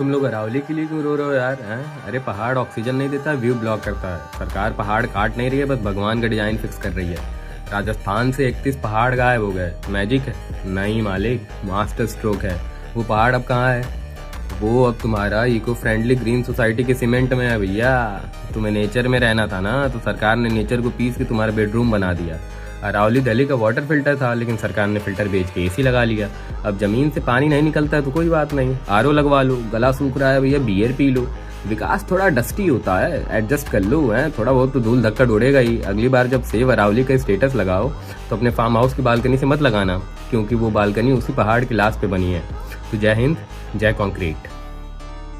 तुम लोग अरावली के लिए क्यों रो रहे हो यार? हैं? अरे पहाड़ ऑक्सीजन नहीं देता, व्यू ब्लॉक करता है। सरकार पहाड़ काट नहीं रही है, बस भगवान का डिजाइन फिक्स कर रही है। राजस्थान से 31 पहाड़ गायब हो गए। मैजिक है? नहीं मालिक, मास्टर स्ट्रोक है। वो पहाड़ अब कहाँ है? वो अब तुम्हारा इको फ्रेंडली ग्रीन सोसाइटी के सीमेंट में है भैया। तुम्हें नेचर में रहना था ना, तो सरकार ने नेचर को पीस के तुम्हारा बेडरूम बना दिया। अरावली दिल्ली का वाटर फिल्टर था, लेकिन सरकार ने फिल्टर बेच के एसी लगा लिया। अब जमीन से पानी नहीं निकलता है तो कोई बात नहीं, आरओ लगवा लो। गला सूख रहा है भैया, बियर पी लो। विकास थोड़ा डस्टी होता है, एडजस्ट कर लो। है थोड़ा बहुत तो धूल धक्कड़ उड़ेगा ही। अगली बार जब सेव अरावली का स्टेटस लगाओ तो अपने फार्म हाउस की बालकनी से मत लगाना, क्योंकि वो बालकनी उसी पहाड़ की लाश पे बनी है। तो जय हिंद, जय कॉन्क्रीट।